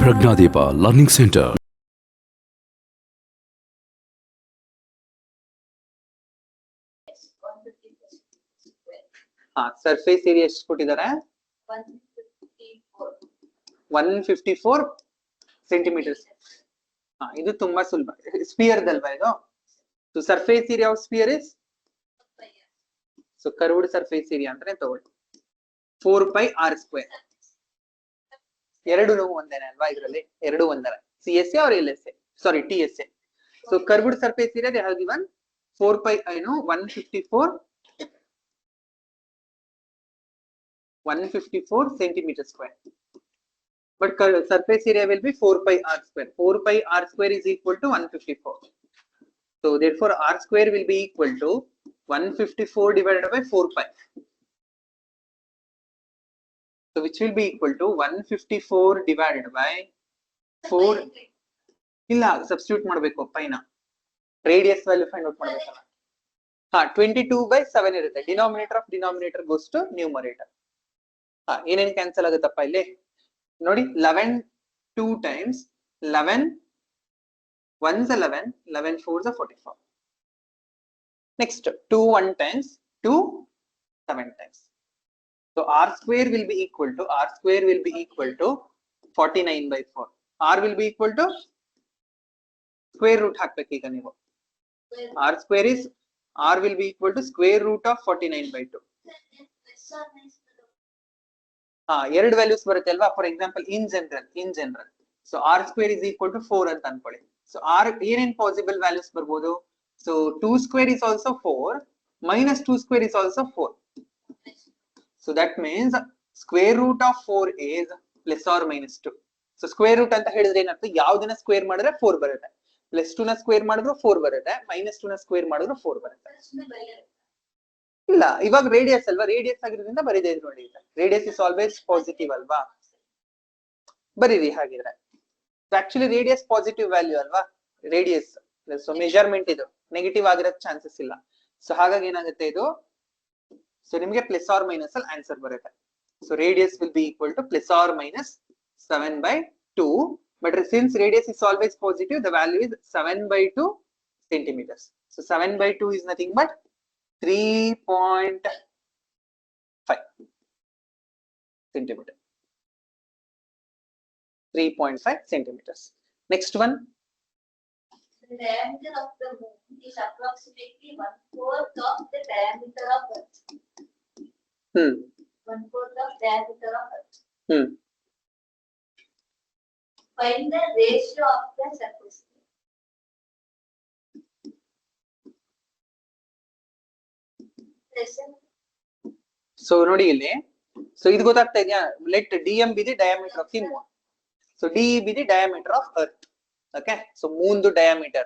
ಪ್ರಜ್ಞಾದೀಪ learning centre. Surface area ಎಷ್ಟು ಕೊಟ್ಟಿದ್ದಾರೆ? 154 centimetres. ಇದು ತುಂಬಾ ಸುಲಭ. ಸ್ಪಿಯರ್ ದಲ್ವಾ ಇದು? So surface area of sphere is, so curved surface area ಅಂದ್ರೆ ತಗೊಳ್ಳಿ 4πr². ಎರಡು ಒಂದೇನೆ ಅಲ್ವಾ ಇದರಲ್ಲಿ? ಎರಡು ಒಂದರ CSA or LSA, sorry TSA. So curved surface area they have given 4π 154 centimeter square, but surface area will be 4πr². 4πr² is equal to 154. So therefore r² will be equal to 154 divided by 4π. So which will be equal to 154 divided by 4. ಇಲ್ಲ substitute ಮಾಡಬೇಕು ಪೈನ, radius value find out ಮಾಡಬೇಕಲ್ಲ. 22/7 ಇರುತ್ತೆ. Denominator of denominator goes to numerator. ಏನೇನು cancel ಆಗುತ್ತಪ್ಪ ಇಲ್ಲಿ ನೋಡಿ. 11 2 times 11 1s 11, 11 4s 44. Next 2 1 times 2 7 times. So r² will be equal to 49/4. R will be equal to square root ಹಾಕ್ಬೇಕು ಈಗ ನೀವು. R will be equal to square root of 49/2. ಎರಡು values ಬರುತ್ತೆ ಅಲ್ವಾ? For example in general so r² is equal to 4 ಅಂತ ಅನ್ಕೊಳ್ಳಿ. So r ಏನೇನ್ possible values ಬರ್ಬೋದು? So 2² is also 4, -2² is also 4. So that means square root of 4 is plus or minus 2. So square root ಅಂತ ಹೇಳಿದ್ರೆ ಏನಂತ? ಯಾವ್ದನ್ನ square ಮಾಡಿದ್ರೆ 4 ಬರುತ್ತೆ. +2 ನ ಸ್ಕ್ವೇರ್ ಮಾಡಿದ್ರು 4 ಬರುತ್ತೆ, -2 ನ ಸ್ಕ್ವೇರ್ ಮಾಡಿದ್ರು 4 ಬರುತ್ತೆ. ಇಲ್ಲ, ಇವಾಗ ರೇಡಿಯಸ್ ಅಲ್ವಾ? ರೇಡಿಯಸ್ ಆಗಿರೋದ್ರಿಂದ ಬರೀದೇ ನೋಡಿ. ರೇಡಿಯಸ್ ಇಸ್ ಆಲ್ವೇಸ್ ಪಾಸಿಟಿವ್ ಅಲ್ವಾ? ಬರೀರಿ ಹಾಗಿದ್ರೆ. ಆಕ್ಚುಲಿ ರೇಡಿಯಸ್ ಪಾಸಿಟಿವ್ ವ್ಯಾಲ್ಯೂ ಅಲ್ವಾ? ರೇಡಿಯಸ್ ಸೊ ಮೆಜರ್ಮೆಂಟ್ ಇದು ನೆಗೆಟಿವ್ ಆಗಿರೋ ಚಾನ್ಸಸ್ ಇಲ್ಲ. ಸೊ ಹಾಗಾಗಿ ಏನಾಗುತ್ತೆ ಇದು? ಸೊ ನಿಮಗೆ ಪ್ಲಸ್ ಆರ್ ಮೈನಸ್ ಅಲ್ಲಿ ಆನ್ಸರ್ ಬರುತ್ತೆ. So radius will be equal to plus or minus 7/2. But since radius is always positive, the value is 7/2 centimeters. So 7/2 is nothing but 3.5 centimeter. 3.5 centimeters. Next one. The diameter of the moon is approximately 1/4 of the diameter of Earth. 1/4 of diameter of Earth. Find the ratio of the surface. So ನೋಡಿ ಇಲ್ಲಿ. So ಇದು ಗೊತ್ತಾಗ್ತಾ ಇದೆಯಾ? Let dm be the diameter of the moon. So de be the diameter of Earth. Okay. So moon ದು diameter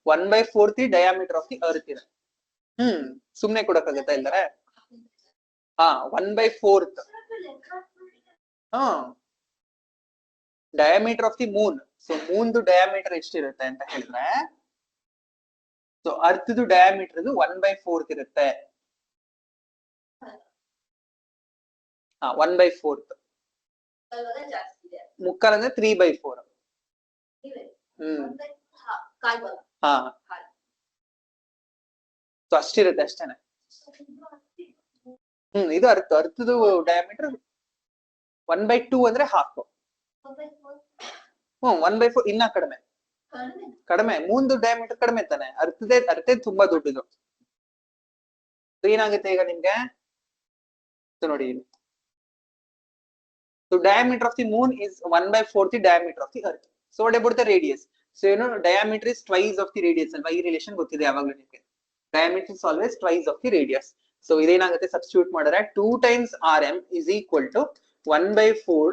1/4 diameter of the Earth ಇದೆ. ಸುಮ್ನೆ ಕೊಡಕ್ಕಾಗತ್ತಾ ಇಲ್ದಾರೆ? 1/4 diameter of the Moon. So Moon ದು diameter ಎಷ್ಟಿರುತ್ತೆ ಅಂತ ಹೇಳಿದ್ರೆ, ಸೊ ಅರ್ತ್ ದು diameter 1/4 ಇರುತ್ತೆ. 1/4 ಮುಕ್ಕಾಲ್ ಅಂದ್ರೆ 3/4. ಸೊ ಅಷ್ಟಿರುತ್ತೆ ಅಷ್ಟೇನೆ. ಇದು ಅರ್ಥದ್ದು ಡಯಾಮೀಟರ್ 1/2 ಅಂದ್ರೆ ಹಾಫ್. 1/4 ಇನ್ನ ಕಡಿಮೆ. ಮೂನ್ದು ಡಯಾಮೀಟರ್ ಕಡಿಮೆ ತಾನೆ, ಅರ್ಥೇ ತುಂಬಾ ದೊಡ್ಡದು. ಏನಾಗುತ್ತೆ ಈಗ ನಿಮ್ಗೆ? ನೋಡಿ, so diameter of the moon is 1/4 the diameter of the earth. So what about the radius? So you know diameter is twice of the radius alva. Ee relation gottide yavaglu nimage. Diameter is always twice of the radius. So idenagutte substitute madare 2 times rm is equal to 1/4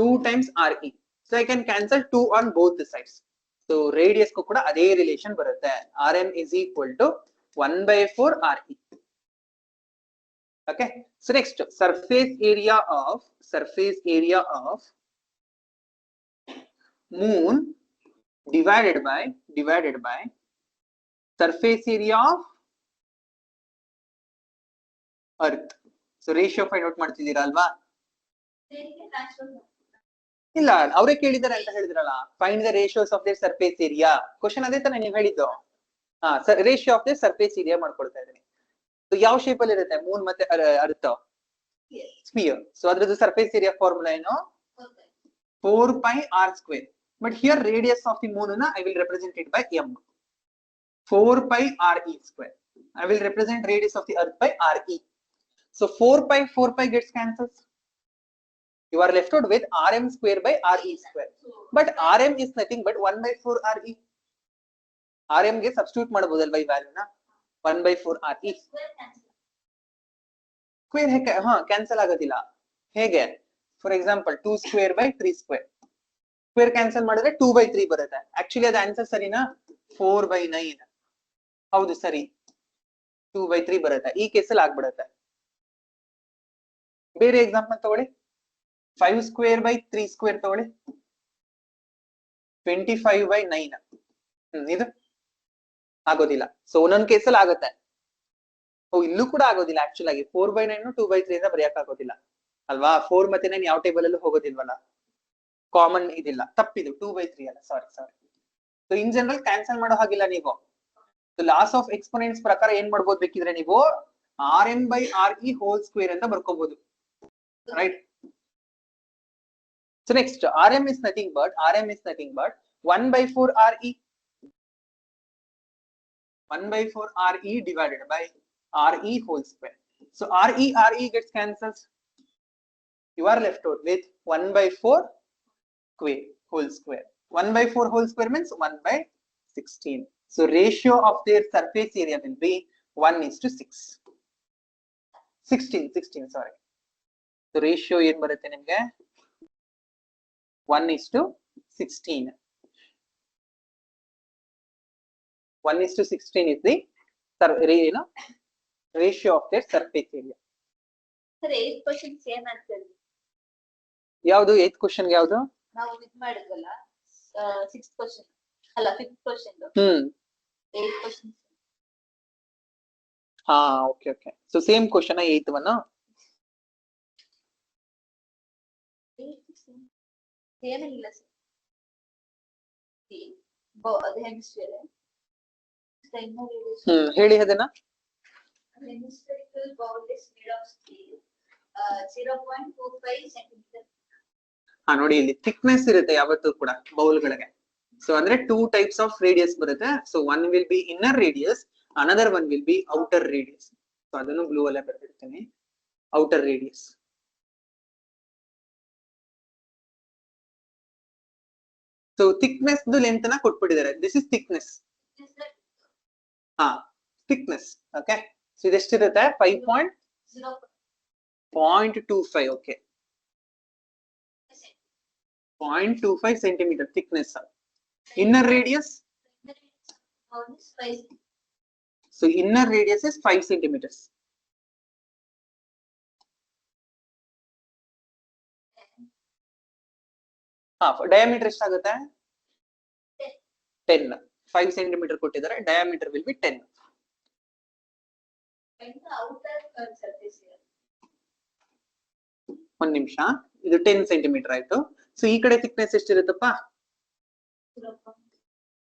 2 times re. So I can cancel 2 on both the sides. So radius ko kuda ade relation barutte. Rm is equal to 1/4 re. Okay. So next, surface area of moon divided by surface area of earth. So ratio find out ಮಾಡ್ತಿದ್ದೀರಾ ಅಲ್ವಾ? ಇಲ್ಲ ಅವರೇ ಕೇಳಿದಾರೆ ಅಂತ ಹೇಳಿದ್ರಲ್ಲ, find the ratios of the surface area. Question ಅದೇ ತಾನೇ ನೀವು ಹೇಳಿದ್ದು. ಹಾ, ratio of the surface area ಮಾಡ್ಕೊಳ್ತಾ ಇದ್ದೀನಿ. ಯಾವ ಶೇಪ್ ಅಲ್ಲಿ ಇರುತ್ತೆ ಮೂನ್ ಮತ್ತೆ ಅರ್ಥ? ಸ್ಪಿಯರ್. ಸೊ ಅದ್ರದ್ದು ಸರ್ಫೇಸ್ ಏರಿಯಾ ಫಾರ್ಮುಲಾ ಏನು? 4πr². But here radius of the moon I will represent it by m. 4πre². I will represent radius of the earth by re. So 4π gets cancelled. You are left out with rm² by re². But rm is nothing but 1/4 re. rm ಗೆ substitute ಮಾಡಬಹುದಲ್ವಾ ಈ ವ್ಯಾಲ್ಯೂನ? 1/4 re. Square ಹೇಗೆ? ಹಾ, cancel ಆಗೋದಿಲ್ಲ. ಹೇಗೆ? For example 2² by 3². Square cancel ಮಾಡಿದ್ರೆ 2/3 ಬರುತ್ತೆ. Actually ಅದು answer ಸರಿನಾ? 4/9. ಹೌದು ಸರಿ, 2/3 ಬರುತ್ತೆ. ಈ ಕೇಸಲ್ಲಿ ಆಗ್ಬಿಡುತ್ತೆ. ಬೇರೆ ಎಕ್ಸಾಂಪಲ್ ತಗೊಳ್ಳಿ. 5² by 3² ತಗೊಳ್ಳಿ. 25/9. ಇದು ಆಗೋದಿಲ್ಲ. ಸೊ ಒಂದೊಂದು ಕೇಸಲ್ಲಿ ಆಗುತ್ತೆ. ಇಲ್ಲೂ ಕೂಡ ಆಗೋದಿಲ್ಲ. ಆಕ್ಚುಲ್ ಆಗಿ 4/9 2/3 ಇಂದ ಬರೆಯಕ್ ಆಗೋದಿಲ್ಲ ಅಲ್ವಾ? 4 ಮತ್ತೆ 9 ಯಾವ ಟೇಬಲ್ ಅಲ್ಲೂ ಹೋಗೋದಿಲ್ವಲ್ಲ, ಕಾಮನ್ ಇದಿಲ್ಲ. ತಪ್ಪಿದು 2/3 ಅಲ್ಲ, ಸಾರಿ. ಸೊ ಇನ್ ಜನರಲ್ ಕ್ಯಾನ್ಸಲ್ ಮಾಡೋ ಹಾಗಿಲ್ಲ ನೀವು. ಲಾಸ್ ಆಫ್ ಎಕ್ಸ್ಪೋನೆಂಟ್ಸ್ ಪ್ರಕಾರ ಏನ್ ಮಾಡ್ಬೋದು ಬೇಕಿದ್ರೆ ನೀವು rm/re² ಅಂತ ಬರ್ಕೋಬಹುದು, right? So next rm is nothing but 1/4 re. 1/4 re divided by re². So re gets cancelled. You are left out with 1/4 whole square. 1/4 whole square means 1/16. So ratio of their surface area will be 1:6. 16, sorry. So ratio ಏನ್ ಬರುತ್ತೆ ನಿಮ್ಗೆ? 1:16. 1:16 is the ratio of their surface area. Sir, 8 questions ಏನ್ ಆಗ್ತದೆ? ಯಾವುದು 8th question ಯಾವುದು? ನಾವು ಇದು ಮಾಡಿದ್ವಲ್ಲ 6th question ಅಲ್ಲ 5th ಕ್ವೆಶ್ಚನ್. 8 questions. ಹಾ, okay. So same question 8th one. ಏನಿಲ್ಲ ಸರ್, ಅದು ಹೆಮಿಸ್ಫಿಯರ್. ಹೇಳಿ ಅದನ್ನ. Hemispherical bowl is made of steel, 0.25 centimeter. ಹಾ, ನೋಡಿ ಇಲ್ಲಿ ಥಿಕ್ನೆಸ್ ಇರುತ್ತೆ ಯಾವತ್ತೂ ಕೂಡ ಬೌಲ್ಗಳಿಗೆ. ಸೊ ಅಂದ್ರೆ 2 types of ರೇಡಿಯಸ್ ಬರುತ್ತೆ. So one will be inner radius, another one will be outer radius. So ಅದನ್ನು ಬ್ಲೂ ಅಲ್ಲೇ ಬರ್ದಿರ್ತೀನಿ, outer radius. So thickness length ನ ಕೊಟ್ಬಿಟ್ಟಿದ್ದಾರೆ. This is thickness. ಹಾ, ಥಿಕ್ನೆಸ್. ಓಕೆ. ಸೊ ಇದೆಷ್ಟಿರುತ್ತೆ? 5.25. Okay, 0.25 centimeter thickness. Inner radius? So inner radius is 5 centimeters. Diameter ಎಷ್ಟಾಗುತ್ತೆ? 10. 5 centimeter ಕೊಟ್ಟಿದ್ದಾರೆ. Diameter will be 10. ಒಂದ್ ನಿಮಿಷ, ಇದು 10 ಸೆಂಟಿಮೀಟರ್ ಆಯ್ತು. ಸೊ ಈ ಕಡೆ ಥಿಕ್ನೆಸ್ ಎಷ್ಟಿರುತ್ತಪ್ಪ?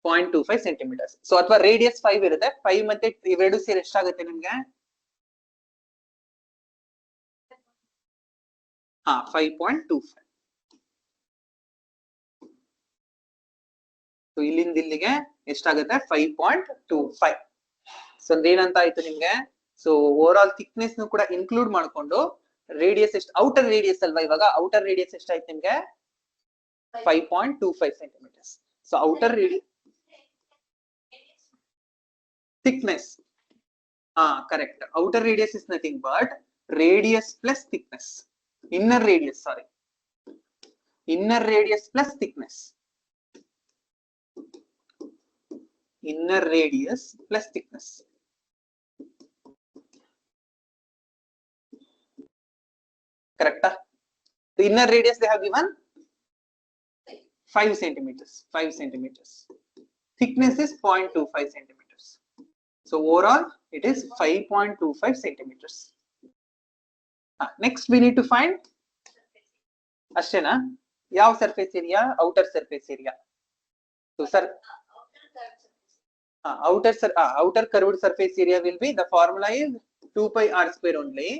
0.25 ಸೆಂಟಿಮೀಟರ್ಸ್. ಸೊ ಅಥವಾ ರೇಡಿಯಸ್ 5 ಇರುತ್ತೆ. 5 ಮತ್ತೆ ಇವೆರಡು ಸೇರಿ ಎಷ್ಟಾಗುತ್ತೆ ನಿಮ್ಗೆ? 5.25. ಸೊ ಇಲ್ಲಿಂದ ಇಲ್ಲಿಗೆ ಎಷ್ಟಾಗುತ್ತೆ? 5.25. ಸೊ ಏನಂತ ಆಯ್ತು ನಿಮ್ಗೆ? ಸೊ ಓವರ್ ಆಲ್ ಥಿಕ್ನೆಸ್ ಕೂಡ ಇನ್ಕ್ಲೂಡ್ ಮಾಡ್ಕೊಂಡು ರೇಡಿಯಸ್ ಎಷ್ಟು? ಔಟರ್ ರೇಡಿಯಸ್ ಅಲ್ವಾ ಇವಾಗ? ಔಟರ್ ರೇಡಿಯಸ್ ಎಷ್ಟಾಯ್ತು ನಿಮ್ಗೆ? 5.25 centimeters. So outer radius thickness. Correct. Outer radius is nothing but radius plus thickness. Inner radius, sorry. Inner radius plus thickness. Inner radius plus thickness. Correct? The inner radius they have given 5 centimeters. 5 centimeters. Thickness is 0.25 centimeters. So overall it is 5.25 centimeters. Next we need to find Ashtena. ಯಾವ surface area? Outer surface area. So sir outer curved surface area will be, the formula is 2 pi r square only,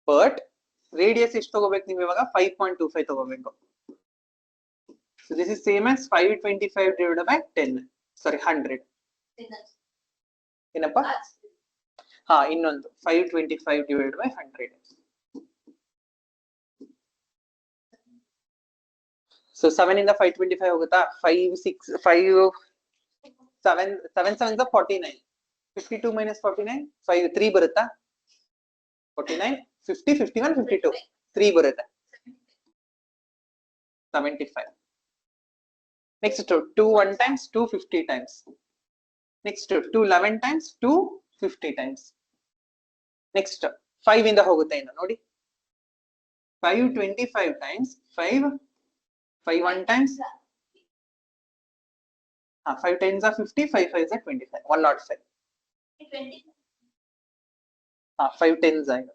but radius ಎಷ್ಟು ತಗೋಬೇಕು ನೀವು ಇವಾಗ? 5.25 ತಗೋಬೇಕು. So this is same as 525 divided by 10, sorry 100. ಏನಪ್ಪ? ಹಾ, ಇನ್ನೊಂದು 525 divided by 100. So 7 ಇಂದ 525 ಹೋಗುತ್ತಾ? 5 6 5 7 7 7 49. 52 minus 49 5 3 ಬರುತ್ತಾ? 49 50 51 52 3 ಬರುತ್ತೆ 75. Next 2 1 times 2 50 times. Next 2 11 times 2 50 times. Next 5 ಇಂದ ಹೋಗುತ್ತೆ ಇನ್ನು ನೋಡಿ. 5 25 times 5 5 1 times 5 10s are 50, 5 5s are 25, 105. 5 10s ಆಯ್ತು.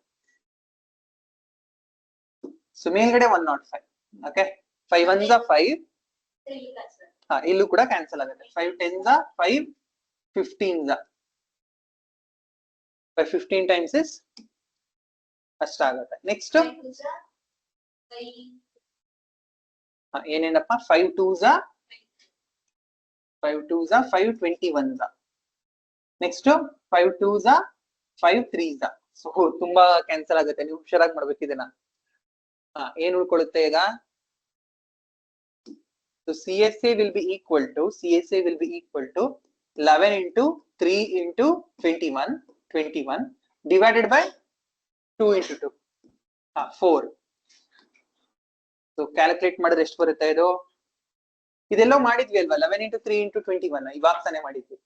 ಸೊ ಮೇಲ್ಗಡೆ 105. Okay, 5 1s are 5. ಇಲ್ಲೂ ಕೂಡ ಕ್ಯಾನ್ಸಲ್ ಆಗುತ್ತೆ. 5 10s are 5, 15s are 5 15 times is ಅಷ್ಟಾಗುತ್ತೆ. ನೆಕ್ಸ್ಟ್ ಏನೇನಪ್ಪ? 5 2s are 5 2s are 5 21s are. ನೆಕ್ಸ್ಟ್ 5 2s are 5 3s are. So ತುಂಬಾ ಕ್ಯಾನ್ಸಲ್ ಆಗುತ್ತೆ, ನೀವು ಹುಷಾರಾಗಿ ಮಾಡ್ಬೇಕು ಇದನ್ನ. ಏನ್ ಉಳ್ಕೊಳ್ಳುತ್ತೆ ಈಗ? So CSA will be equal to 11 into 3 into 21 divided by 2 into 2 4. So calculate ಮಾಡಿದ್ರೆ ಎಷ್ಟು ಬರುತ್ತೆ ಇದು? ಇದೆಲ್ಲೋ ಮಾಡಿದ್ವಿ ಅಲ್ವಾ? 11 into 3 into 21 ಇವಾಗ ತಾನೇ ಮಾಡಿದ್ವಿ.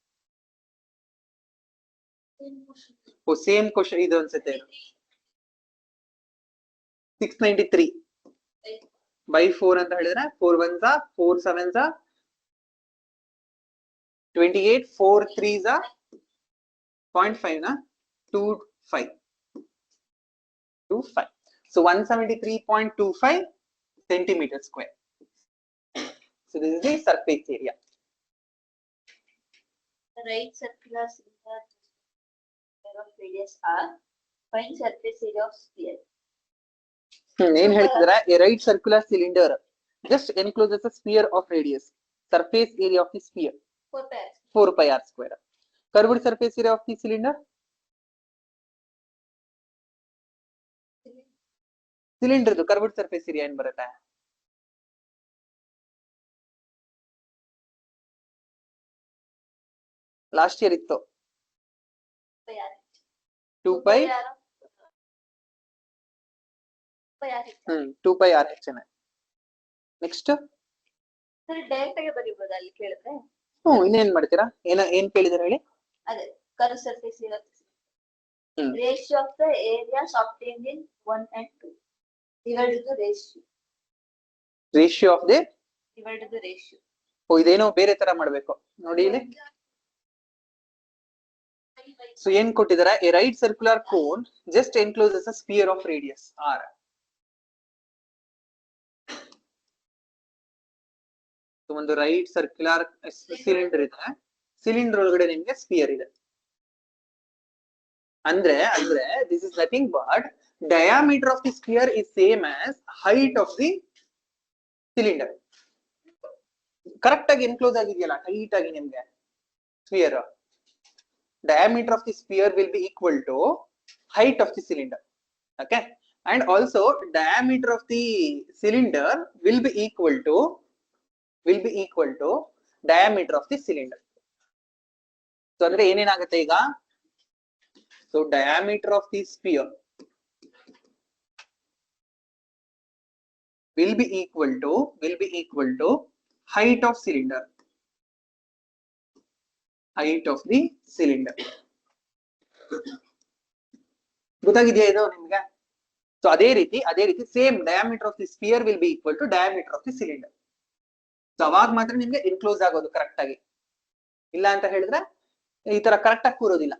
ಸೇಮ್ ಕ್ವಶನ್ ಇದು ಅನ್ಸುತ್ತೆ. 693 by 4 ಅಂತ ಹೇಳಿದ್ರೆ 4 1s are 4 7s are 28, 4 3s are 0.5 na 25. So 173.25 centimeter square. So this is the surface area. The right circular cylinder of radius r. Find surface area of sphere. ಏನ್ ಹೇಳ್ತಿದಾರೆ? A right circular cylinder just encloses a sphere of radius. Surface area of the sphere 4 pi r square. Curved surface area of the cylinder? Cylinder ದು curved surface area ಏನ್ ಬರುತ್ತೆ? Last year ಇತ್ತು 2 pi 2 pi r h. Next direct ಆಗಿ ಬರೀಬಹುದು ಅಲ್ಲಿ ಕೇಳಿದ್ರೆ. ಇನ್ನೇನ್ ಮಾಡ್ತೀರಾ? ಏನ್ ಕೇಳಿದಾರೆ ಹೇಳಿ? ಅದೇ curved surface area. Ratio of the areas obtained in 1 and 2 divided the ratio. Ratio of the divided the ratio. ಇದೇನೋ ಬೇರೆ ತರ ಮಾಡ್ಬೇಕು ನೋಡಿ ಇಲ್ಲಿ. ಸೊ ಏನ್ ಕೊಟ್ಟಿದಾರೆ? A right circular cone just encloses a sphere of radius r. ಒಂದು right circular cylinder ಇದೆ, ಸಿಲಿಂಡರ್ ಒಳಗಡೆ ನಿಮ್ಗೆ ಸ್ಪಿಯರ್ ಇದೆ. ಅಂದ್ರೆ this is nothing but diameter of the spear is same as height of the cylinder. Correct ಆಗಿ enclose ಆಗಿದೆಯಲ್ಲ height ಆಗಿ ನಿಮ್ಗೆ spear. diameter of the sphere will be equal to height of the cylinder. Okay, and also diameter of the cylinder will be equal to diameter of the cylinder. So andre ಏನೇನಾಗುತ್ತೆ ಈಗ? So diameter of the sphere will be equal to height of cylinder. Height of the cylinder. ಗೊತ್ತಾಗಿದೆಯಾ ಇದು ನಿಮ್ಗೆ? So ಅದೇ ರೀತಿ same diameter of the sphere will be equal to diameter of the cylinder. So ಅವಾಗ ಮಾತ್ರ ನಿಮ್ಗೆ enclose ಆಗೋದು correct ಆಗಿ. ಇಲ್ಲ ಅಂತ ಹೇಳಿದ್ರೆ ಈ ತರ ಕರೆಕ್ಟ್ ಆಗಿ ಕೂರೋದಿಲ್ಲ.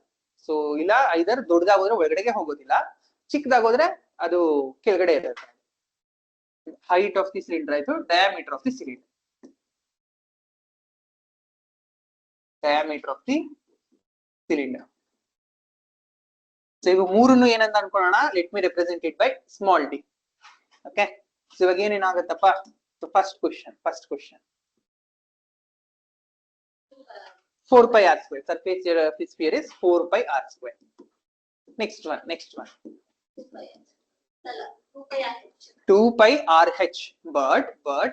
ಸೊ ಇಲ್ಲ ಐದರ್ ದೊಡ್ಡದಾಗೋದ್ರೆ ಒಳಗಡೆಗೆ ಹೋಗೋದಿಲ್ಲ, ಚಿಕ್ಕದಾಗೋದ್ರೆ ಅದು ಕೆಳಗಡೆ ಇರುತ್ತೆ. height of the cylinder ಆಯ್ತು, diameter of the cylinder. Diameter of the cylinder. So ಇವು ಮೂರನ್ನು ಏನಂತ ಅನ್ಕೊಳ್ಳೋಣ, let me represent it by small d. Okay, so ಇವಾಗ ಏನೇನಾಗುತ್ತಪ್ಪ, so first question 4 pi r square, surface area of the sphere is 4 pi r square. Next one 2 pi r h, but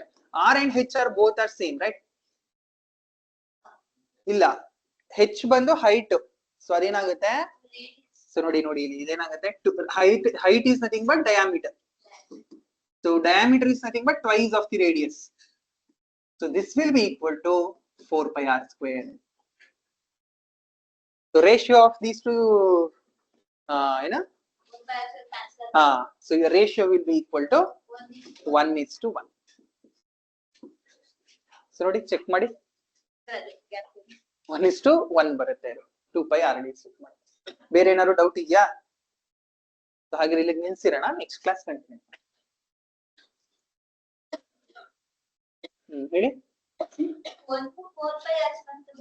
r and h are both are same, right? ಇಲ್ಲ, h ಬಂದು height, so ಅದೇನಾಗುತ್ತೆ, so ನೋಡಿ ಇಲ್ಲಿ ಇದೇನಾಗುತ್ತೆ, height is nothing but diameter, so diameter is nothing but twice of the radius, so this will be equal to 4 pi r square. So ratio of these two, so your ratio will be equal to 1:1. So ನೋಡಿ check ಮಾಡಿ, 1:1 ಬರುತ್ತೆ, 2 pi r d. ಬೇರೆ ಏನಾದ್ರು doubt ಇದೆಯಾ? ಹಾಗೆ ಇಲ್ಲಿ ನಿಲ್ಸಿರೋಣ, next class continue. ಹೇಳಿ. 1 to 4 pi r ಬಂತು.